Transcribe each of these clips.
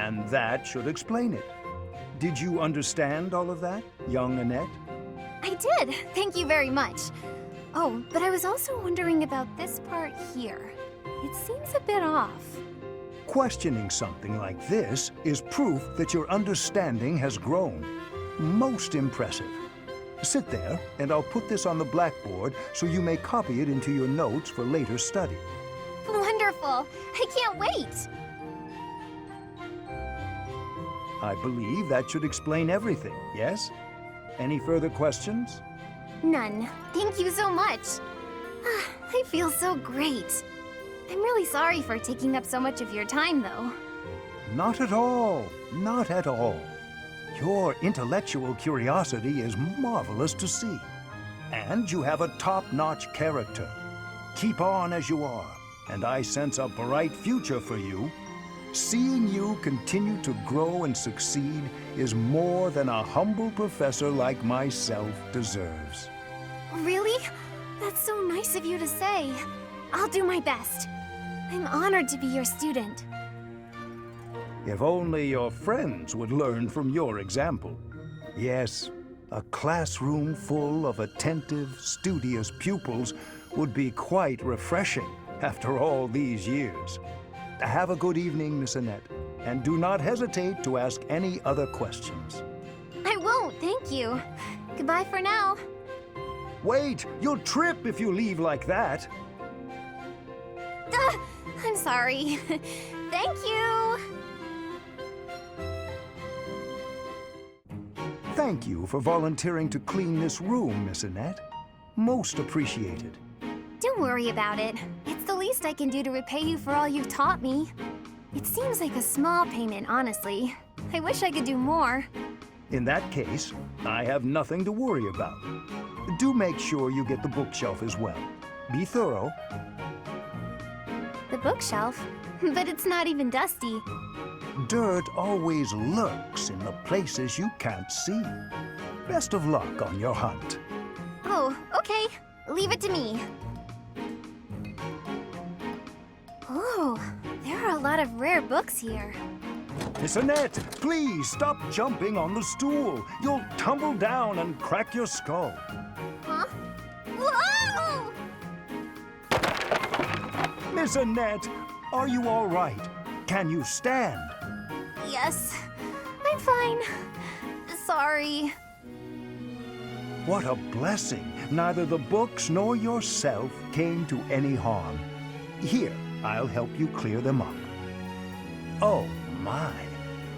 and that should explain it. Did you understand all of that, young Annette? I did. Thank you very much. Oh, but I was also wondering about this part here. It seems a bit off. Questioning something like this is proof that your understanding has grown. Most impressive. Sit there, and I'll put this on the blackboard so you may copy it into your notes for later study. Wonderful! I can't wait! I believe that should explain everything, yes? Any further questions? None. Thank you so much. I feel so great. I'm really sorry for taking up so much of your time, though. Not at all. Not at all. Your intellectual curiosity is marvelous to see. And you have a top-notch character. Keep on as you are, and I sense a bright future for you. Seeing you continue to grow and succeed is more than a humble professor like myself deserves. Really? That's so nice of you to say. I'll do my best. I'm honored to be your student. If only your friends would learn from your example. Yes, a classroom full of attentive, studious pupils would be quite refreshing after all these years. Have a good evening, Miss Annette, and do not hesitate to ask any other questions. I won't, thank you. Goodbye for now. Wait, you'll trip if you leave like that. I'm sorry. Thank you. Thank you for volunteering to clean this room, Miss Annette. Most appreciated. Don't worry about it. It's the least I can do to repay you for all you've taught me. It seems like a small payment, honestly. I wish I could do more. In that case, I have nothing to worry about. Do make sure you get the bookshelf as well. Be thorough. The bookshelf? But it's not even dusty. Dirt always lurks in the places you can't see. Best of luck on your hunt. Oh, okay. Leave it to me. Oh, there are a lot of rare books here. Miss Annette, please stop jumping on the stool. You'll tumble down and crack your skull. Huh? Whoa! Miss Annette, are you all right? Can you stand? Yes, I'm fine. Sorry. What a blessing. Neither the books nor yourself came to any harm. Here, I'll help you clear them up. Oh, my.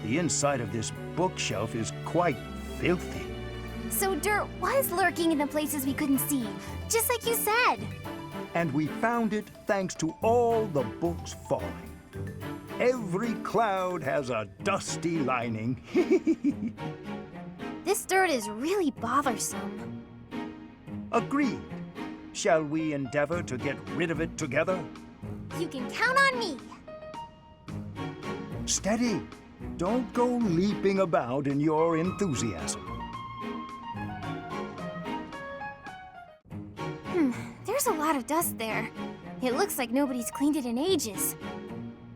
The inside of this bookshelf is quite filthy. So dirt was lurking in the places we couldn't see, just like you said. And we found it thanks to all the books falling. Every cloud has a dusty lining. This dirt is really bothersome. Agreed. Shall we endeavor to get rid of it together? You can count on me. Steady. Don't go leaping about in your enthusiasm. There's a lot of dust there. It looks like nobody's cleaned it in ages.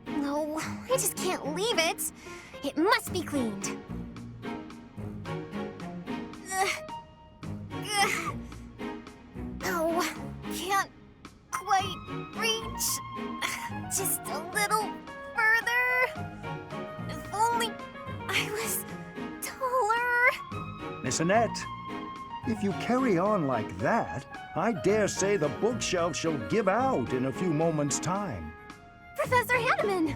No, I just can't leave it. It must be cleaned. Oh, can't quite reach. Just a little further. If only I was taller. Miss Annette, if you carry on like that, I dare say the bookshelf shall give out in a few moments' time. Professor Hanneman!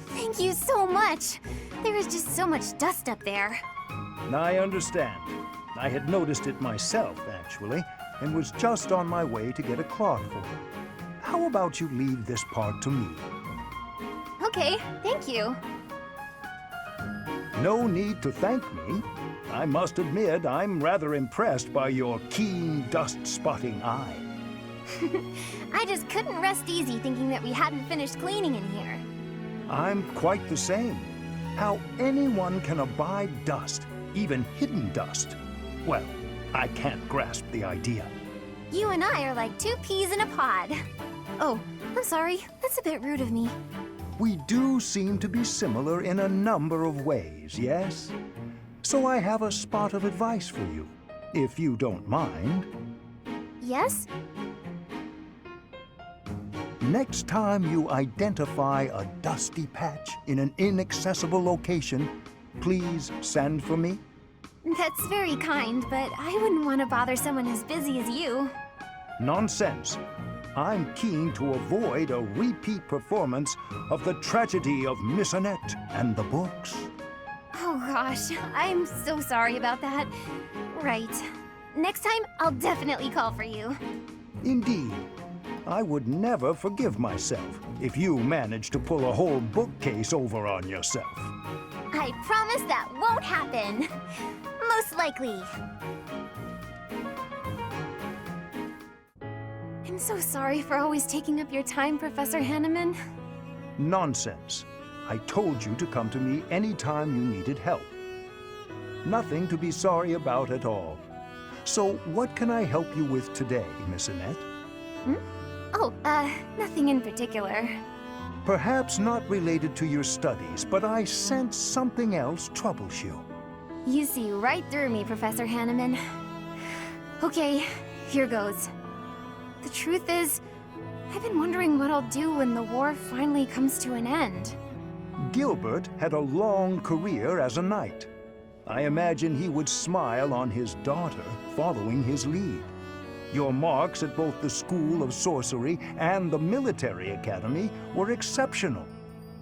Thank you so much. There is just so much dust up there. I understand. I had noticed it myself, actually, and was just on my way to get a cloth for it. How about you leave this part to me? Okay, thank you. No need to thank me. I must admit I'm rather impressed by your keen dust-spotting eye. I just couldn't rest easy thinking that we hadn't finished cleaning in here. I'm quite the same. How anyone can abide dust, even hidden dust, well, I can't grasp the idea. You and I are like two peas in a pod. Oh, I'm sorry. That's a bit rude of me. We do seem to be similar in a number of ways, yes? So I have a spot of advice for you, if you don't mind. Yes? Next time you identify a dusty patch in an inaccessible location, please send for me. That's very kind, but I wouldn't want to bother someone as busy as you. Nonsense. I'm keen to avoid a repeat performance of the tragedy of Miss Annette and the books. Oh gosh, I'm so sorry about that. Right. Next time, I'll definitely call for you. Indeed. I would never forgive myself if you managed to pull a whole bookcase over on yourself. I promise that won't happen. Most likely. I'm so sorry for always taking up your time, Professor Hanneman. Nonsense. I told you to come to me anytime you needed help. Nothing to be sorry about at all. So what can I help you with today, Miss Annette? Oh, nothing in particular. Perhaps not related to your studies, but I sense something else troubles you. You see right through me, Professor Hanneman. Okay, here goes. The truth is, I've been wondering what I'll do when the war finally comes to an end. Gilbert had a long career as a knight. I imagine he would smile on his daughter following his lead. Your marks at both the School of Sorcery and the Military Academy were exceptional.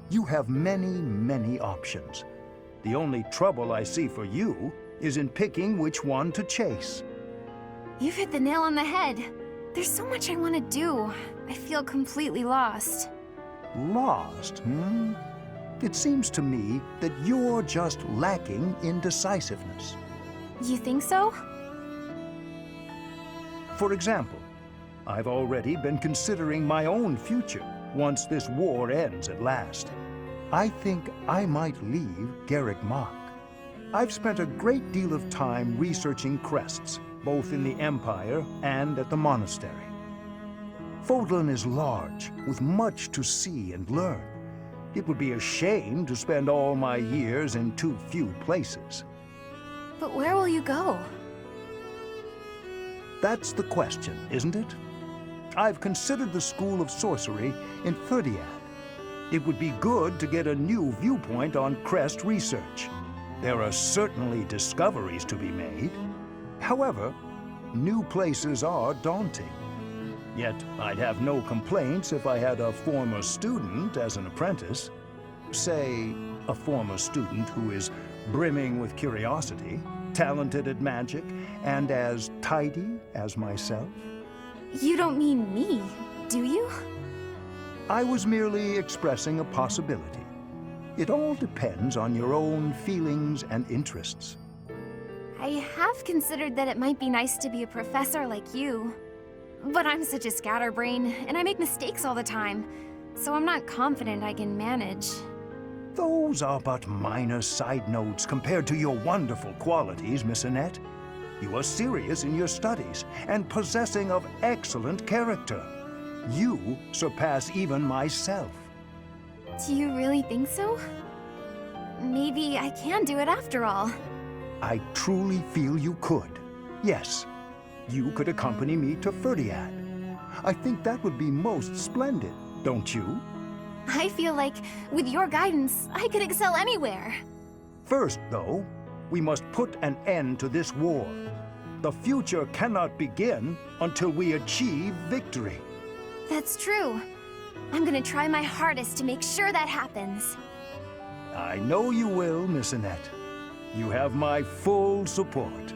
You have many, many options. The only trouble I see for you is in picking which one to chase. You've hit the nail on the head. There's so much I want to do. I feel completely lost. Lost, It seems to me that you're just lacking in decisiveness. You think so? For example, I've already been considering my own future once this war ends at last. I think I might leave Garrick Mach. I've spent a great deal of time researching crests, both in the Empire and at the monastery. Fodlan is large, with much to see and learn. It would be a shame to spend all my years in too few places. But where will you go? That's the question, isn't it? I've considered the School of Sorcery in Ferdiad. It would be good to get a new viewpoint on crest research. There are certainly discoveries to be made. However, new places are daunting. Yet I'd have no complaints if I had a former student as an apprentice. Say, a former student who is brimming with curiosity, talented at magic, and as tidy as myself. You don't mean me, do you? I was merely expressing a possibility. It all depends on your own feelings and interests. I have considered that it might be nice to be a professor like you. But I'm such a scatterbrain, and I make mistakes all the time, so I'm not confident I can manage. Those are but minor side notes compared to your wonderful qualities, Miss Annette. You are serious in your studies and possessing of excellent character. You surpass even myself. Do you really think so? Maybe I can do it after all. I truly feel you could. Yes, you could accompany me to Ferdiad. I think that would be most splendid, don't you? I feel like, with your guidance, I could excel anywhere. First, though, we must put an end to this war. The future cannot begin until we achieve victory. That's true. I'm gonna try my hardest to make sure that happens. I know you will, Miss Annette. You have my full support.